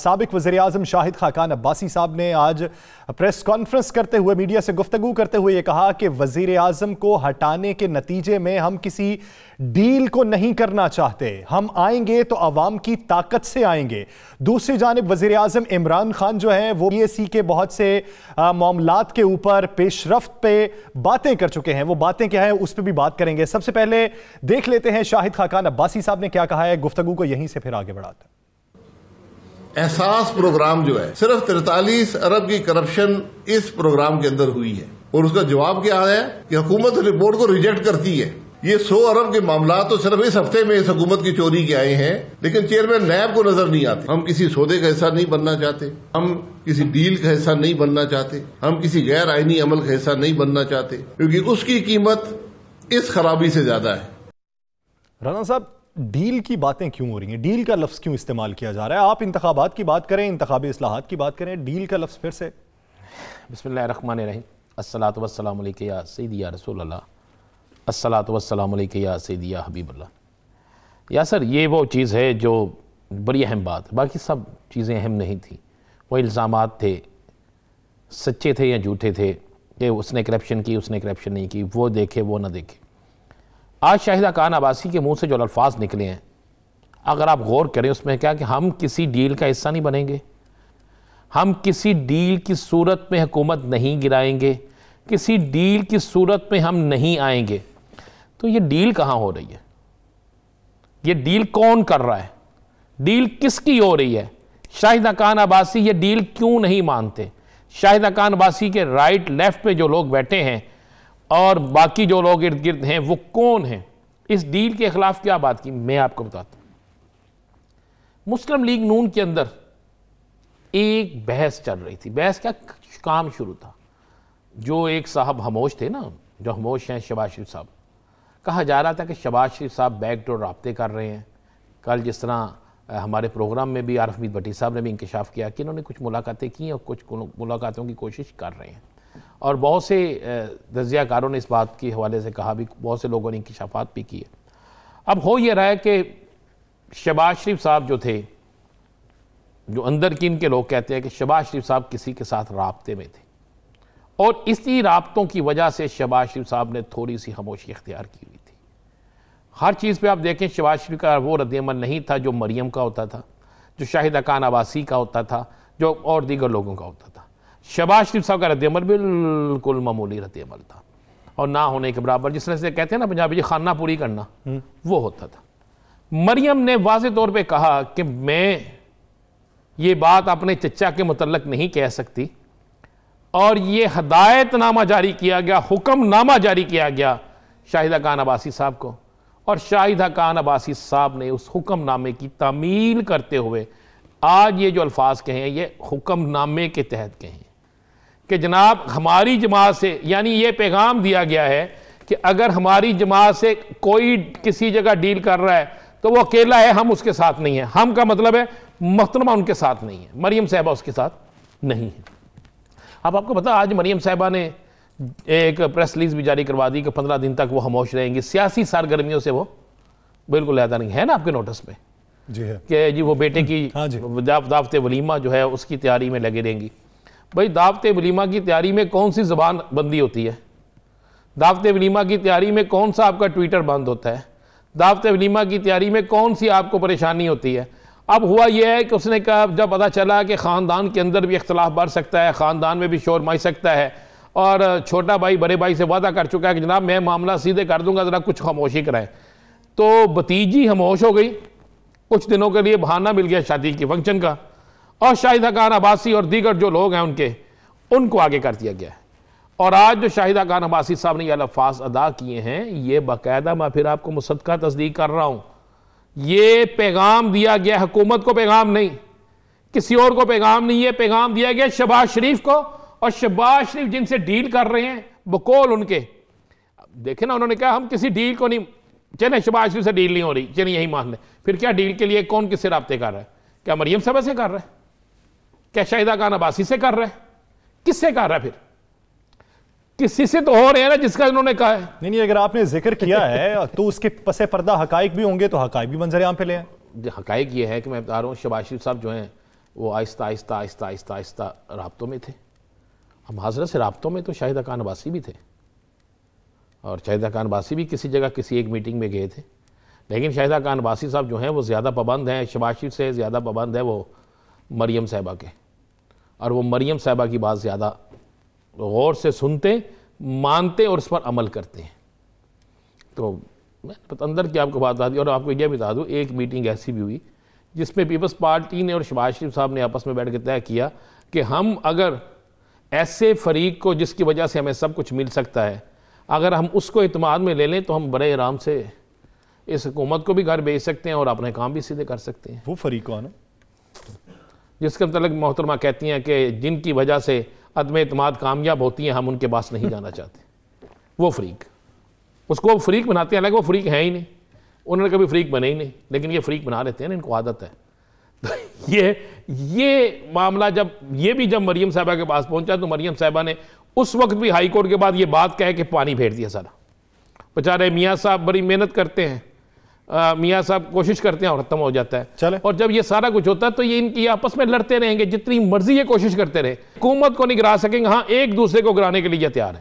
साबिक वज़ीर-ए-आज़म शाहिद खाकान अब्बासी साहब ने आज प्रेस कॉन्फ्रेंस करते हुए मीडिया से गुफ्तगू करते हुए ये कहा कि वज़ीर-ए-आज़म को हटाने के नतीजे में हम किसी डील को नहीं करना चाहते। हम आएंगे तो अवाम की ताकत से आएंगे। दूसरी जानिब वज़ीर-ए-आज़म इमरान खान जो हैं वो BAC के बहुत से मामलात के ऊपर पेशरफ्त पे बातें कर चुके हैं। वो बातें क्या हैं उस पर भी बात करेंगे। सबसे पहले देख लेते हैं शाहिद खाकान अब्बासी साहब ने क्या कहा है। गुफ्तगू को यहीं से फिर आगे बढ़ाते हैं। एहसास प्रोग्राम जो है, सिर्फ 43 अरब की करप्शन इस प्रोग्राम के अंदर हुई है और उसका जवाब क्या है कि हुकूमत रिपोर्ट को रिजेक्ट करती है। ये 100 अरब के मामला तो सिर्फ इस हफ्ते में इस हुकूमत की चोरी के आए हैं, लेकिन चेयरमैन नैब को नजर नहीं आते। हम किसी सौदे का हिस्सा नहीं बनना चाहते, हम किसी डील का हिस्सा नहीं बनना चाहते, हम किसी गैर आईनी अमल का हिस्सा नहीं बनना चाहते, क्योंकि उसकी कीमत इस खराबी से ज्यादा है। राना साहब, डील की बातें क्यों हो रही हैं? डील का लफ्ज़ क्यों इस्तेमाल किया जा रहा है? आप इंतखाबात की बात करें, इंतखाबी इस्लाहात की बात करें, डील का लफ्ज़ फिर से। बिस्मिल्लाहिर्रहमानिर्रहीम। अस्सलातु वस्सलामु अलैका या सय्यदी या रसूलल्लाह, अस्सलातु वस्सलामु अलैका या सय्यदी या हबीबल्लाह। या सर, ये वो चीज़ है जो बड़ी अहम बात है। बाकी सब चीज़ें अहम नहीं थी। वो इल्ज़ामात थे, सच्चे थे या झूठे थे, कि उसने करप्शन की, उसने करप्शन नहीं की, वो देखे वो ना देखे। आज शाहिद खाकान अब्बासी के मुंह से जो अल्फाज निकले हैं, अगर आप गौर करें उसमें क्या कि हम किसी डील का हिस्सा नहीं बनेंगे, हम किसी डील की सूरत में हुकूमत नहीं गिराएंगे, किसी डील की सूरत में हम नहीं आएंगे। तो ये डील कहाँ हो रही है? ये डील कौन कर रहा है? डील किसकी हो रही है? शाहिद खाकान अब्बासी ये डील क्यों नहीं मानते? शाहिद खाकान अब्बासी के राइट लेफ्ट पे जो लोग बैठे हैं और बाकी जो लोग इर्द गिर्द हैं वो कौन हैं? इस डील के खिलाफ क्या बात की, मैं आपको बताता हूं। मुस्लिम लीग नून के अंदर एक बहस चल रही थी। बहस क्या, काम शुरू था। जो एक साहब हमोश थे ना, जो हमोश हैं शहबाज शरीफ साहब, कहा जा रहा था कि शहबाज शरीफ साहब बैकडोर राब्ते कर रहे हैं। कल जिस तरह हमारे प्रोग्राम में भी आरिफ मीर भट्टी साहब ने भी इंकशाफ किया कि इन्होंने कुछ मुलाकातें की और कुछ मुलाकातों की कोशिश कर रहे हैं। और बहुत से तज्ज़ियाकारों ने इस बात के हवाले से कहा भी, बहुत से लोगों ने इंकशाफात भी किए। अब हो ये रहा है कि शहबाज शरीफ साहब जो थे, जो अंदर की इनके लोग कहते हैं कि शहबाज शरीफ साहब किसी के साथ राब्ते में थे और इसी राब्तों की वजह से शहबाज शरीफ साहब ने थोड़ी सी खामोशी इख्तियार की हुई थी। हर चीज़ पे आप देखें, शहबाज शरीफ का वो रद्द-ए-अमल नहीं था जो मरियम का होता था, जो शाहिद खाकान अब्बासी का होता था, जो और दीगर लोगों का होता था। शहबाज शरीफ साहब का रद्द-ए-अमल बिल्कुल मामूली रद्द-ए-अमल था और ना होने के बराबर, जिस तरह से कहते हैं ना पंजाबी, खाना पूरी करना, वो होता था। मरियम ने वाज़े तौर पे कहा कि मैं ये बात अपने चचा के मुतल्लक नहीं कह सकती और ये हदायतनामा जारी किया गया, हुक्मनामा जारी किया गया शाहिद खाकान अब्बासी साहब को, और शाहिद खाकान अब्बासी साहब ने उस हुक्मनामे की तामील करते हुए आज ये जो अल्फाज कहे हैं ये हुक्मनामे के तहत कहे हैं कि जनाब हमारी जमात से, यानी ये पैगाम दिया गया है कि अगर हमारी जमात से कोई किसी जगह डील कर रहा है तो वो अकेला है, हम उसके साथ नहीं है। हम का मतलब है मोहतरमा उनके साथ नहीं है, मरियम साहिबा उसके साथ नहीं है। अब आपको पता, आज मरियम साहिबा ने एक प्रेस रिलीज भी जारी करवा दी कि 15 दिन तक वो खामोश रहेंगी, सियासी सरगर्मियों से वो बिल्कुल लहदा नहीं है ना आपके नोटिस में जी है कि जी वो बेटे की दावत वलीमा जो है उसकी तैयारी में लगे रहेंगी। भाई, दावत वलीमा की तैयारी में कौन सी ज़बान बंदी होती है? दावत वलीमा की तैयारी में कौन सा आपका ट्विटर बंद होता है? दावत वलीमा की तैयारी में कौन सी आपको परेशानी होती है? अब हुआ यह है कि उसने कहा, जब पता चला कि ख़ानदान के अंदर भी इख्तलाफ बढ़ सकता है, ख़ानदान में भी शोर मच सकता है, और छोटा भाई बड़े भाई से वादा कर चुका है कि जनाब मैं मामला सीधे कर दूंगा, ज़रा कुछ खामोशी कराएं, तो भतीजी खामोश हो गई। कुछ दिनों के लिए बहाना मिल गया शादी की फंक्शन का, और शाहिद खाकान अब्बासी और दीगर जो लोग हैं उनको आगे कर दिया गया है। और आज जो शाहिद खाकान अब्बासी साहब ने ये अल्फाज अदा किए हैं, ये बाकायदा मैं फिर आपको मुसद्दक़ा तस्दीक कर रहा हूँ, ये पैगाम दिया गया हुकूमत को, पैगाम नहीं, किसी और को पैगाम नहीं, ये पैगाम दिया गया शहबाज शरीफ को। और शहबाज शरीफ जिनसे डील कर रहे हैं बकौल उनके, देखे ना, उन्होंने कहा हम किसी डील को नहीं, चले शहबाज शरीफ से डील नहीं हो रही, चले यही मान लें। फिर क्या डील के लिए कौन किससे राब्ते कर रहा है? क्या मरियम साहबा से कर रहा है? क्या शाहिद खाकान अब्बासी से कर रहा है? किससे कर रहा है? फिर किसी से तो हो रहे हैं ना जिसका इन्होंने कहा है। नहीं, अगर आपने जिक्र किया है तो उसके पसे पर्दा हकाइक भी होंगे, तो हकाइक भी मंजर आम पे ले आए। हकाइक ये है कि मैं बता रहा हूँ, शहबाज शरीफ साहब जो हैं वो आहिस्ता आहिस्ता आहिस्ता आहिस्ता आहिस्ता राब्तों में थे। हम हज़रत से राब्तों में तो शाहिदा खान अब्बासी भी थे, और शाहिदा खान अब्बासी भी किसी जगह किसी एक मीटिंग में गए थे, लेकिन शाहिदा खान अब्बासी साहब जो हैं वो ज़्यादा पाबंद हैं, शहबाज शरीफ से ज़्यादा पाबंद है वो मरियम साहिबा के, और वो मरियम साहिबा की बात ज़्यादा गौर से सुनते, मानते और उस पर अमल करते हैं। तो मैं अंदर की आपको बात बता दी, और आपको यह भी बता दूँ, एक मीटिंग ऐसी भी हुई जिसमें पीपल्स पार्टी ने और शहबाज शरीफ साहब ने आपस में बैठ के तय किया कि हम अगर ऐसे फरीक को जिसकी वजह से हमें सब कुछ मिल सकता है, अगर हम उसको इत्मीनान में ले लें तो हम बड़े आराम से इस हुकूमत को भी घर भेज सकते हैं और अपने काम भी सीधे कर सकते हैं। वो फरीक कौन है? जिसके मतलब मोहतरमा कहती हैं कि जिनकी वजह से अदम इत्मीनान कामयाब होती हैं, हम उनके पास नहीं जाना चाहते। वो फरीक, उसको वो फरीक बनाते हैं, हालांकि वो फरीक है ही नहीं, उन्होंने कभी फरीक बने ही नहीं, लेकिन ये फरीक बना लेते हैं ना, इनको आदत है। तो ये मामला जब मरियम साहिबा के पास पहुंचा तो मरियम साहिबा ने उस वक्त भी हाई कोर्ट के बाद ये बात कह के पानी फेर दिया सारा। बेचारे मियाँ साहब बड़ी मेहनत करते हैं, मियाँ साहब कोशिश करते हैं और ख़त्म हो जाता है। चले। और जब ये सारा कुछ होता है तो ये इनकी आपस में लड़ते रहेंगे, जितनी मर्जी ये कोशिश करते रहे, हुकूमत को नहीं गिरा सकेंगे। हाँ, एक दूसरे को गिराने के लिए तैयार है।